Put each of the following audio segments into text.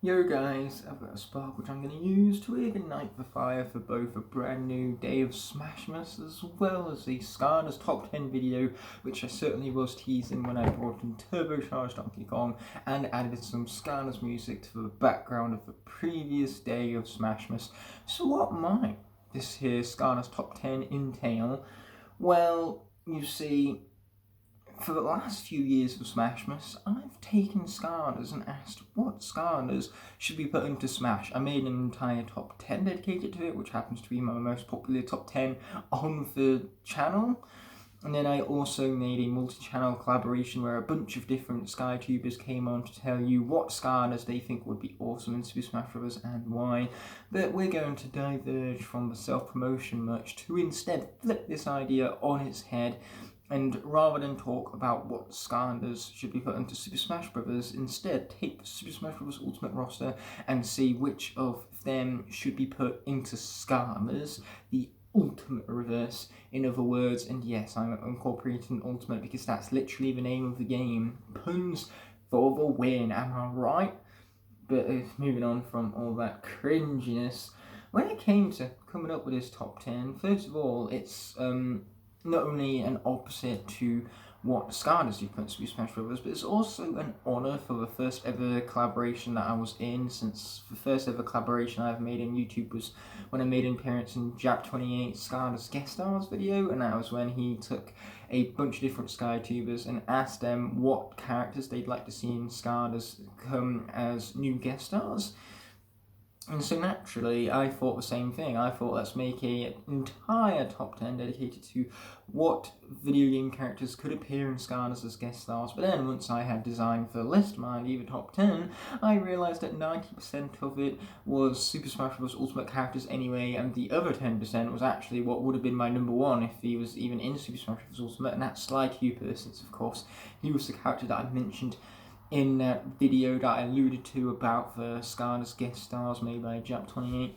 Yo guys, I've got a spark which I'm going to use to ignite the fire for both a brand new day of Smashmas as well as the Skylanders top 10 video, which I certainly was teasing when I brought in turbocharged Donkey Kong and added some Skylanders music to the background of the previous day of Smashmas. So what might this here Skylanders top 10 entail? Well, you see, for the last few years of Smashmas, I've taken Skylanders and asked what Skylanders should be put into Smash. I made an entire top 10 dedicated to it, which happens to be my most popular top 10 on the channel. And then I also made a multi-channel collaboration where a bunch of different SkyTubers came on to tell you what Skylanders they think would be awesome in Super Smash Bros. And why. But we're going to diverge from the self-promotion much to instead flip this idea on its head, and rather than talk about what Skylanders should be put into Super Smash Bros., instead take the Super Smash Bros. Ultimate roster and see which of them should be put into Skylanders, the ultimate reverse, in other words. And yes, I'm incorporating ultimate because that's literally the name of the game. Puns for the win, am I right? But moving on from all that cringiness, when it came to coming up with this top 10, first of all, it's not only an opposite to what Skylanders you put in Super Smash Bros., but it's also an honour for the first ever collaboration that I was in, since the first ever collaboration I've made in YouTube was when I made an appearance in Jap28 Skylanders guest stars video, and that was when he took a bunch of different SkyTubers and asked them what characters they'd like to see in Skylanders come as new guest stars. And so naturally, I thought the same thing. I thought, let's make an entire top 10 dedicated to what video game characters could appear in Skylanders as guest stars. But then, once I had designed the list, mind you, the top 10, I realised that 90% of it was Super Smash Bros. Ultimate characters anyway, and the other 10% was actually what would have been my number one if he was even in Super Smash Bros. Ultimate, and that's Sly Cooper, since, of course, he was the character that I mentioned in that video that I alluded to about the Skylanders guest stars made by Jap28.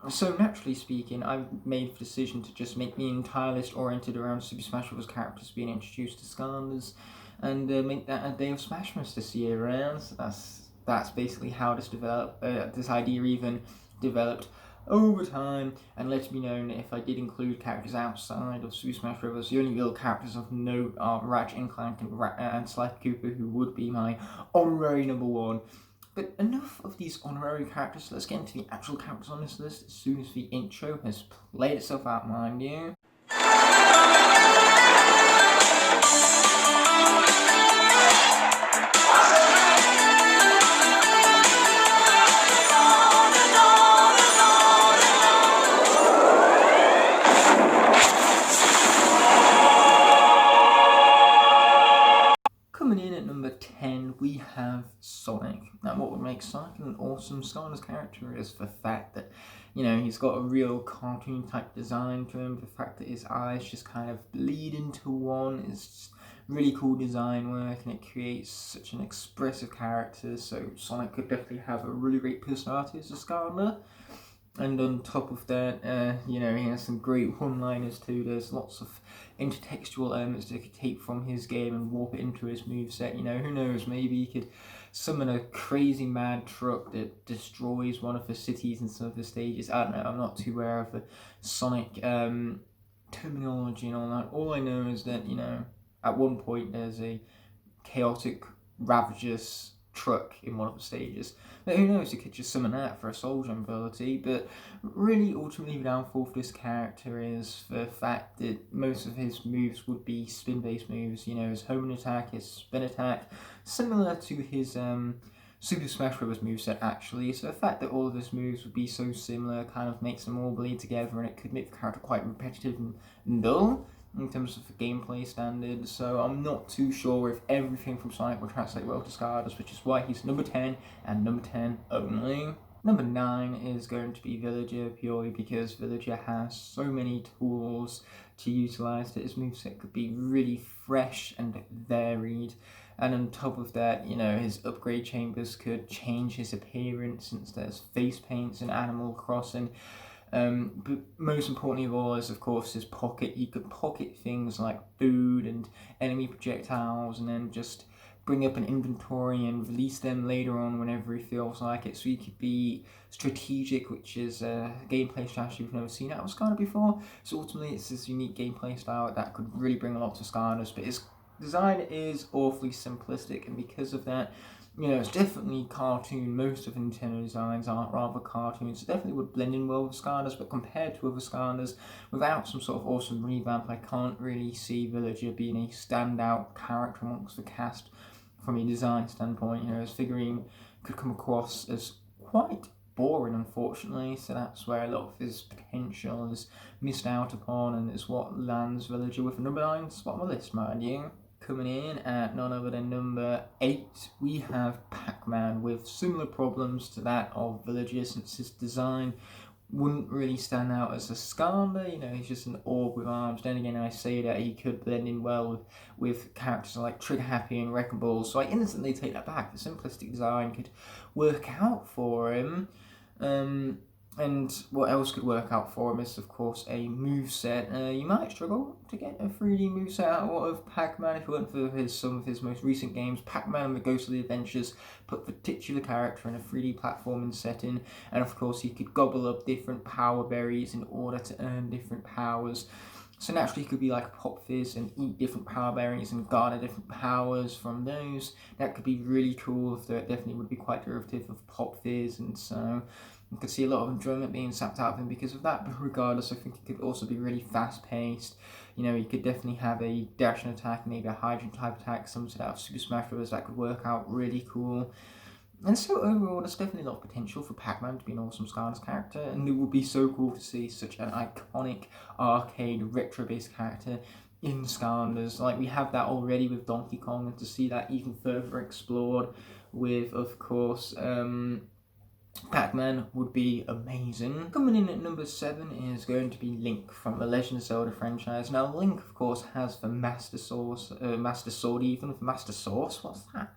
So naturally speaking, I made the decision to just make the entire list oriented around Super Smash Bros. Characters being introduced to Skylanders, and make that a day of Smashmas this year around. So that's basically how this developed. This idea even developed over time, and let me know if I did include characters outside of Super Smash Bros. The only real characters of note are Ratchet and Clank and Sly Cooper, who would be my honorary number one. But enough of these honorary characters, let's get into the actual characters on this list as soon as the intro has played itself out, mind you. Coming in at number 10, we have Sonic. Now, what would make Sonic an awesome Skylanders character is the fact that, he's got a real cartoon type design to him. The fact that his eyes just kind of bleed into one is just really cool design work, and it creates such an expressive character. So Sonic could definitely have a really great personality as a Skylander. And on top of that, he has some great one-liners too. There's lots of intertextual elements that he could take from his game and warp it into his moveset. Who knows, maybe he could summon a crazy mad truck that destroys one of the cities in some of the stages. I don't know, I'm not too aware of the Sonic terminology and all that. All I know is that, at one point there's a chaotic, ravageous truck in one of the stages. But who knows, he could just summon that for a soul jump ability. But really, ultimately, the downfall for this character is the fact that most of his moves would be spin-based moves. His homing attack, his spin attack, similar to his Super Smash Bros. Moveset, actually. So the fact that all of his moves would be so similar kind of makes them all bleed together, and it could make the character quite repetitive and dull in terms of the gameplay standard. So I'm not too sure if everything from Sonic will translate well to Skylanders, which is why he's number 10 and number 10 only. Number 9 is going to be Villager, purely because Villager has so many tools to utilise that his moveset could be really fresh and varied. And on top of that, his upgrade chambers could change his appearance, since there's face paints in Animal Crossing. But most importantly of all is, of course, his pocket. You could pocket things like food and enemy projectiles, and then just bring up an inventory and release them later on whenever he feels like it, so he could be strategic, which is a gameplay strategy we've never seen out of Skylanders before. So ultimately it's this unique gameplay style that could really bring a lot to Skylanders, but his design is awfully simplistic, and because of that, you know, it's definitely cartoon. Most of Nintendo designs are rather cartoons. It definitely would blend in well with Skylanders, but compared to other Skylanders, without some sort of awesome revamp, I can't really see Villager being a standout character amongst the cast from a design standpoint. You know, his figurine could come across as quite boring, unfortunately, so that's where a lot of his potential is missed out upon, and it's what lands Villager with a number 9 spot on the list, mind you. Coming in at none other than number 8, we have PacMan, with similar problems to that of Villager, since his design wouldn't really stand out as a Skylander. You know, he's just an orb with arms. Then again, I say that he could blend in well with characters like Trigger Happy and Wrecking Ball, so I instantly take that back. The simplistic design could work out for him. And what else could work out for him is, of course, a moveset. You might struggle to get a 3D moveset out of PacMan if it weren't for some of his most recent games. PacMan and the Ghostly Adventures put the titular character in a 3D platforming setting, and of course he could gobble up different power berries in order to earn different powers. So naturally he could be like a Pop Fizz and eat different power berries and garner different powers from those. That could be really cool, though it definitely would be quite derivative of Pop Fizz, and so you could see a lot of enjoyment being sapped out of him because of that. But regardless, I think it could also be really fast-paced. You know, he could definitely have a dash and attack, maybe a Hydrogen type attack, something out of Super Smash Bros. That could work out really cool. And so overall, there's definitely a lot of potential for PacMan to be an awesome Skylanders character, and it would be so cool to see such an iconic arcade retro-based character in Skylanders. Like, we have that already with Donkey Kong, and to see that even further explored with, of course, PacMan would be amazing. Coming in at number 7 is going to be Link from the Legend of Zelda franchise. Now, Link, of course, has the Master Sword, what's that?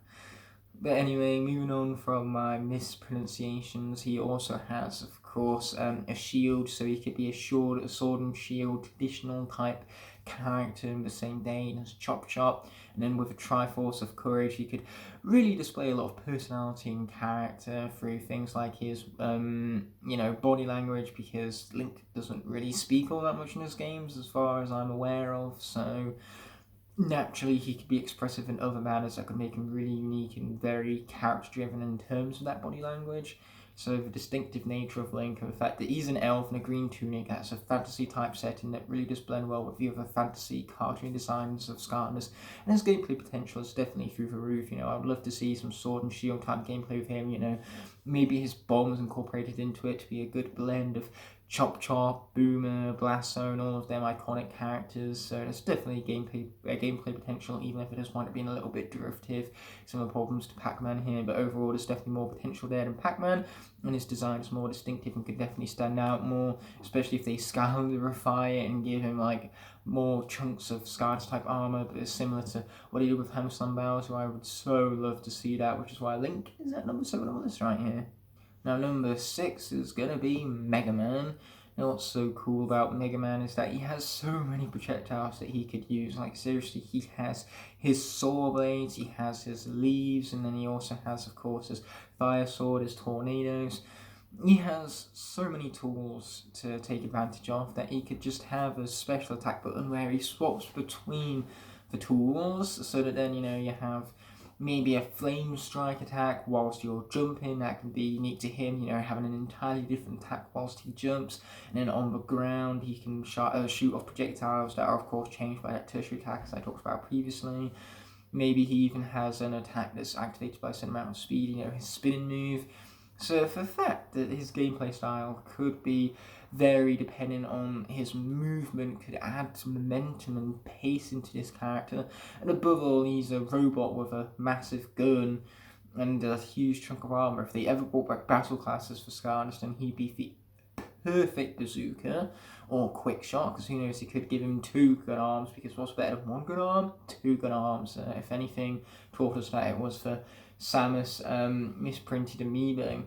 But anyway, moving on from my mispronunciations, he also has, of course, a shield, so he could be a sword and shield traditional type character in the same vein as Chop Chop. And then with a Triforce of Courage, he could really display a lot of personality and character through things like his, you know, body language, because Link doesn't really speak all that much in his games as far as I'm aware of, so naturally he could be expressive in other manners that could make him really unique and very character driven in terms of that body language. So the distinctive nature of Link and the fact that he's an elf in a green tunic, that's a fantasy type setting that really does blend well with the other fantasy cartoon designs of Skylanders, and his gameplay potential is definitely through the roof. You know, I would love to see some sword and shield type gameplay with him, you know, maybe his bombs incorporated into it to be a good blend of Chop Chop, Boomer, Blast Zone, all of them iconic characters. So there's definitely gameplay potential, even if it does wind up being a little bit derivative. Some of the problems to PacMan here, but overall there's definitely more potential there than PacMan, and his design is more distinctive and could definitely stand out more, especially if they Skylanderify it and give him like more chunks of Skylanders type armor, but it's similar to what he did with Hammerstone Bowser. I would so love to see that, which is why Link is at number 7 on this right here. Now, number 6 is going to be Mega Man. Now, what's so cool about Mega Man is that he has so many projectiles that he could use. Like, seriously, he has his saw blades, he has his leaves, and then he also has, of course, his fire sword, his tornadoes. He has so many tools to take advantage of that he could just have a special attack button where he swaps between the tools, so that then, you know, you have maybe a flame strike attack whilst you're jumping. That can be unique to him, you know, having an entirely different attack whilst he jumps. And then on the ground he can shoot off projectiles that are of course changed by that tertiary attack, as I talked about previously. Maybe he even has an attack that's activated by a certain amount of speed, you know, his spinning move. So the fact that his gameplay style could be very dependent on his movement could add momentum and pace into this character. And above all, he's a robot with a massive gun and a huge chunk of armor. If they ever brought back battle classes for Skylanders, then he'd be the perfect bazooka or quick shot, because who knows, he could give him 2 good arms, because what's better than 1 good arm? 2 good arms. If anything taught us that, it was for Samus misprinted amiibo.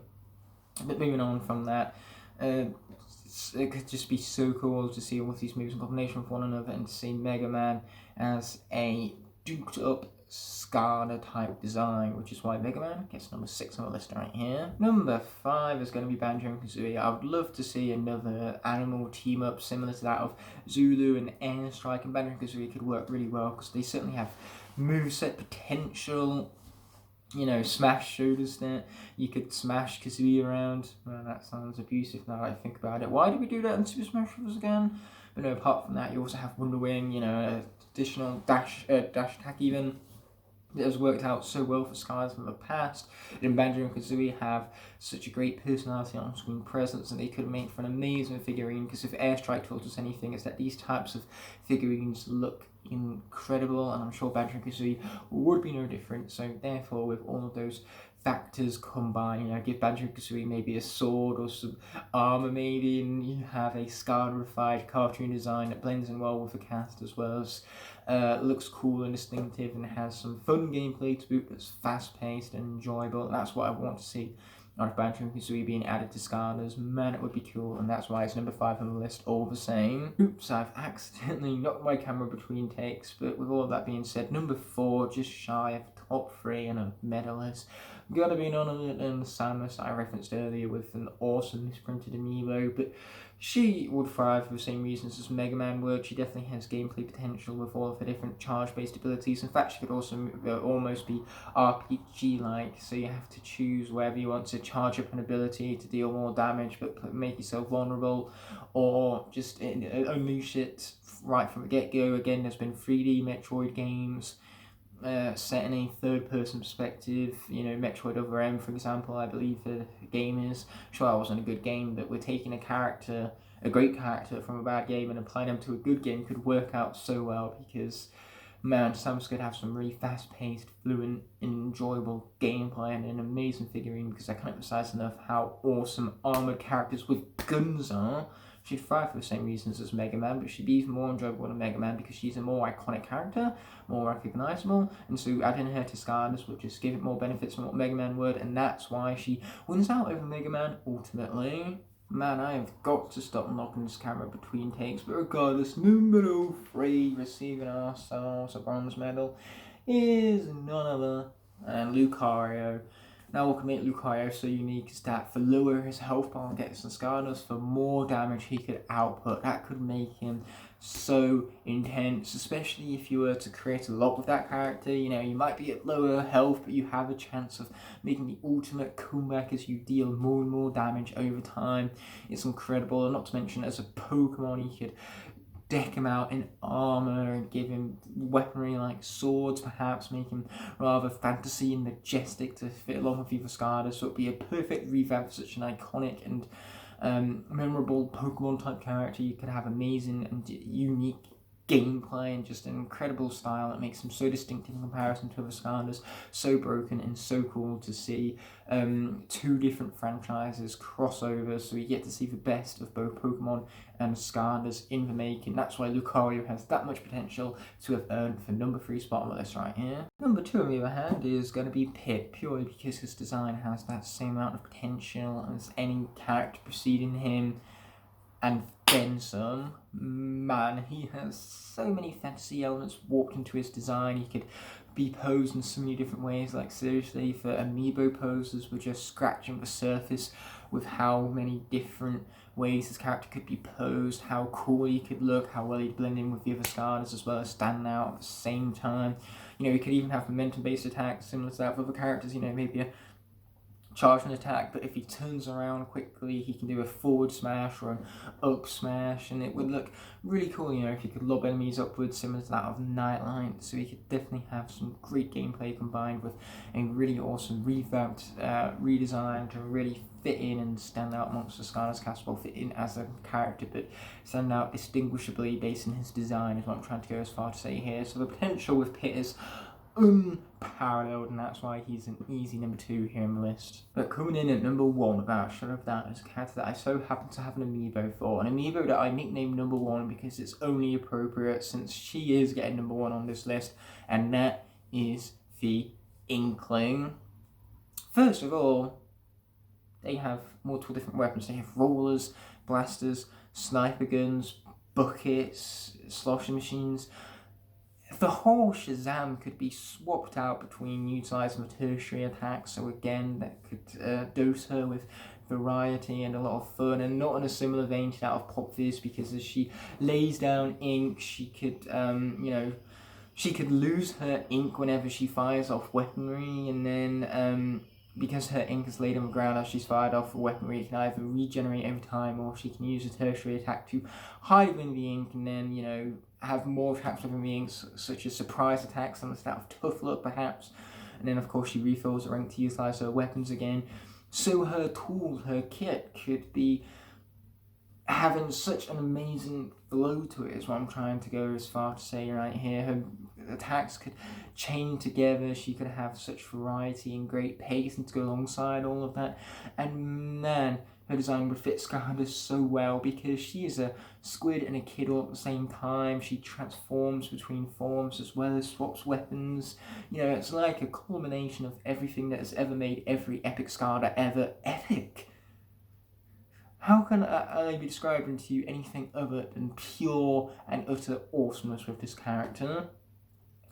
But moving on from that, it could just be so cool to see all of these moves in combination with one another, and to see Mega Man as a duked up Scarlet type design, which is why Mega Man gets number 6 on the list right here. Number 5 is going to be Banjo-Kazooie. I would love to see another animal team up similar to that of Zulu and Airstrike, and Banjo-Kazooie could work really well because they certainly have moveset potential. You know, Smash showed us that you could smash Kazooie around. Well, that sounds abusive now that I think about it. Why did we do that in Super Smash Bros. Again? But no, apart from that, you also have Wonder Wing, you know, additional dash attack even. It has worked out so well for Skies from the past. And Banjo and Kazooie have such a great personality and on-screen presence, and they could make for an amazing figurine. Because if Airstrike taught us anything, it's that these types of figurines look incredible, and I'm sure Banjo and Kazooie would be no different. So therefore, with all of those factors combined, you know, give Banjo-Kazooie maybe a sword or some armor maybe, and you have a scarified cartoon design that blends in well with the cast as well as looks cool and distinctive and has some fun gameplay to boot that's fast-paced and enjoyable. That's what I want to see out of Banjo-Kazooie being added to Skylanders. Man, it would be cool, and that's why it's number 5 on the list all the same. Oops, I've accidentally knocked my camera between takes, but with all of that being said, number 4, just shy of top 3 and a medalist. Gotta be none other than Samus, I referenced earlier, with an awesome misprinted amiibo, but she would thrive for the same reasons as Mega Man would. She definitely has gameplay potential with all of her different charge-based abilities. In fact, she could also almost be RPG-like, so you have to choose whether you want to charge up an ability to deal more damage but make yourself vulnerable, or just unleash it right from the get-go. Again, there's been 3D Metroid games set in a third-person perspective, you know, Metroid Other M, for example, I believe the game is. Sure, that wasn't a good game, but we're taking a great character from a bad game and applying them to a good game could work out so well because, man, Samus could have some really fast-paced, fluent, enjoyable gameplay and an amazing figurine because I can't emphasize enough how awesome armored characters with guns are. She'd thrive for the same reasons as Mega Man, but she'd be even more enjoyable than Mega Man because she's a more iconic character, more recognisable, and so adding her to Skylanders would just give it more benefits than what Mega Man would, and that's why she wins out over Mega Man ultimately. Man, I have got to stop knocking this camera between takes, but regardless, numero 3 receiving ourselves a bronze medal is none other than Lucario. Now, what can make Lucario so unique is that for lower his health bar gets in Skylanders, for more damage he could output. That could make him so intense, especially if you were to create a lot with that character. You know, you might be at lower health, but you have a chance of making the ultimate comeback as you deal more and more damage over time. It's incredible, and not to mention as a Pokemon, you could deck him out in armor and give him weaponry like swords, perhaps make him rather fantasy and majestic to fit along with Viva Scarda. So it'd be a perfect revamp for such an iconic and memorable Pokemon type character. You could have amazing and unique gameplay and just an incredible style that makes him so distinctive in comparison to other Skylanders, so broken and so cool to see two different franchises cross over, so we get to see the best of both Pokemon and Skylanders in the making. That's why Lucario has that much potential to have earned the number 3 spot on the list right here. Number 2 on the other hand is going to be Pit, purely because his design has that same amount of potential as any character preceding him, and then some. Man, he has so many fantasy elements warped into his design. He could be posed in so many different ways, like seriously, for amiibo poses, we're just scratching the surface with how many different ways his character could be posed, how cool he could look, how well he'd blend in with the other Skylanders as well as stand out at the same time. You know, he could even have momentum-based attacks similar to that of other characters, you know, maybe a charge and attack, but if he turns around quickly, he can do a forward smash or an up smash, and it would look really cool, you know, if he could lob enemies upwards, similar to that of Nightlight. So he could definitely have some great gameplay combined with a really awesome revamped redesign to really fit in and stand out amongst the Skylanders cast, well, fit in as a character, but stand out distinguishably based on his design is what I'm trying to go as far to say here. So the potential with Pit is unparalleled, and that's why he's an easy number 2 here on the list. But coming in at number 1, without a shadow of doubt, is a character that I so happen to have an amiibo for. An amiibo that I nicknamed number 1 because it's only appropriate since she is getting number 1 on this list, and that is the Inkling. First of all, they have multiple different weapons. They have rollers, blasters, sniper guns, buckets, sloshing machines. the whole Shazam could be swapped out between utilising the tertiary attack, so again that could dose her with variety and a lot of fun, and not in a similar vein to that of Pop Fizz, because as she lays down ink, she could, she could lose her ink whenever she fires off weaponry, and then because her ink is laid on the ground as she's fired off for weaponry, it can either regenerate every time, or she can use a tertiary attack to hide within the ink, and then, have more attacks within the ink, such as surprise attacks and the stat of Tough Luck, perhaps. And then, of course, she refills her ink to utilise her weapons again. So her tool, her kit, could be having such an amazing flow to it, is what I'm trying to go as far to say right here. Her attacks could chain together, she could have such variety and great pace and to go alongside all of that. And man, her design would fit Skylanders so well, because she is a squid and a kid all at the same time. She transforms between forms as well as swaps weapons. It's like a culmination of everything that has ever made every epic Skylander ever epic. How can I be describing to you anything other than pure and utter awesomeness with this character?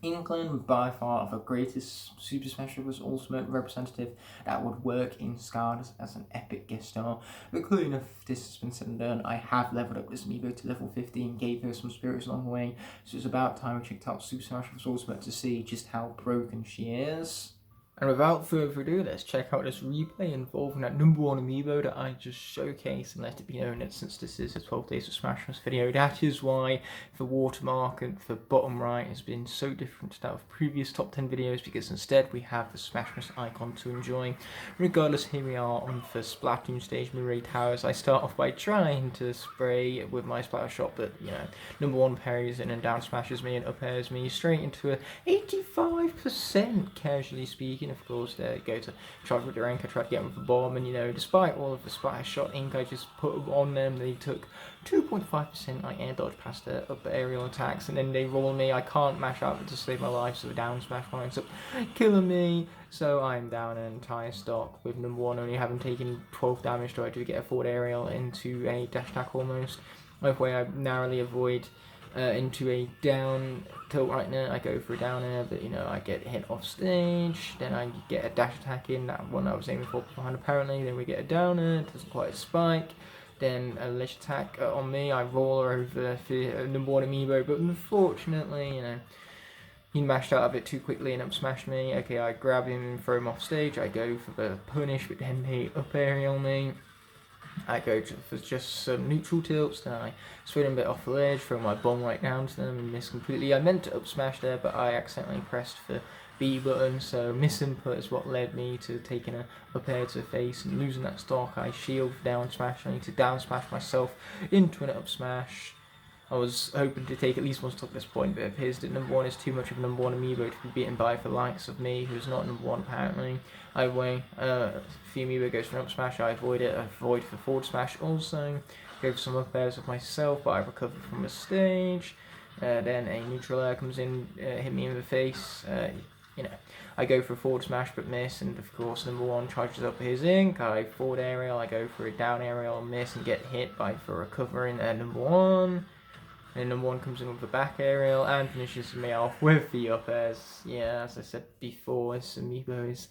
Inkling, by far the greatest Super Smash Bros. Ultimate representative that would work in Skylanders as an epic guest star. But clearly enough, this has been said and done. I have leveled up this amiibo to level 50 and gave her some spirits along the way, so it's about time we checked out Super Smash Bros. Ultimate to see just how broken she is. And without further ado, let's check out this replay involving that #1 amiibo that I just showcased, and let it be known that since this is a 12 Days of Smashmas video, that is why the watermark and the bottom right has been so different to that of previous top 10 videos, because instead we have the Smashmas icon to enjoy. Regardless, here we are on the Splatoon stage, Mirror Towers. I start off by trying to spray with my splatter shot, but #1 parries in and down smashes me and up airs me straight into a 85%, casually speaking. Of course, there go to try with the rank. I tried to get them with the bomb, and despite all of the splatter shot ink I just put on them, they took 2.5%. I air dodge past their upper aerial attacks, and then they roll me. I can't mash out to save my life, so the down smash winds up killing me. So I'm down an entire stock with #1 only having taken 12 damage to actually get a forward aerial into a dash attack almost. Either way, I narrowly avoid into a down tilt right now. I go for a down air, but I get hit off stage. Then I get a dash attack in, that one I was aiming for behind apparently. Then we get a down air, doesn't quite spike. Then a ledge attack on me. I roll over for #1 amiibo, but unfortunately, he mashed out of it too quickly and up smashed me. Okay, I grab him and throw him off stage. I go for the punish, but then they up aerial me. I go for just some neutral tilts, then I swing them a bit off the ledge, throw my bomb right down to them and miss completely. I meant to up smash there, but I accidentally pressed the B button, so misinput is what led me to taking a up air to the face and losing that stock. I shield down smash. I need to down smash myself into an up smash. I was hoping to take at least one stock at this point, but it appears that #1 is too much of a #1 amiibo to be beaten by the likes of me, who's not #1 apparently. Either way, if the amiibo goes for an up smash, I avoid it. I avoid for forward smash also. Go for some up airs with myself, but I recover from the stage. Then a neutral air comes in, hit me in the face. I go for a forward smash but miss, and of course #1 charges up his ink. I forward aerial, I go for a down aerial, miss and get hit for recovering #1. And #1 comes in with the back aerial and finishes me off with the up airs. Yeah, as I said before, this amiibo is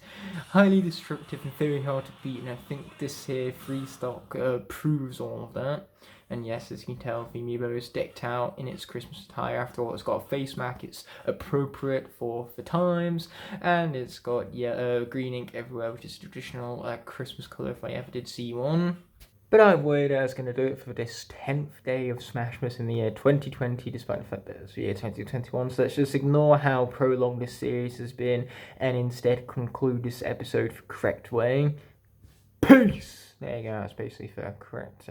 highly destructive and very hard to beat, and I think this here free stock proves all of that. And yes, as you can tell, the amiibo is decked out in its Christmas attire. After all, it's got a face mask, it's appropriate for the times, and it's got green ink everywhere, which is a traditional Christmas colour if I ever did see one. But I'm worried that's going to do it for this 10th day of Smashmas in the year 2020, despite the fact that it's the year 2021. So let's just ignore how prolonged this series has been and instead conclude this episode the correct way. Peace! There you go, that's basically the correct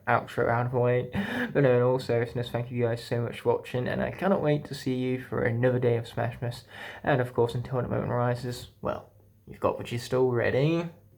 outro out of the way. But no, in all seriousness, thank you guys so much for watching, and I cannot wait to see you for another day of Smashmas. And of course, until that moment arises, well, you've got the gist already.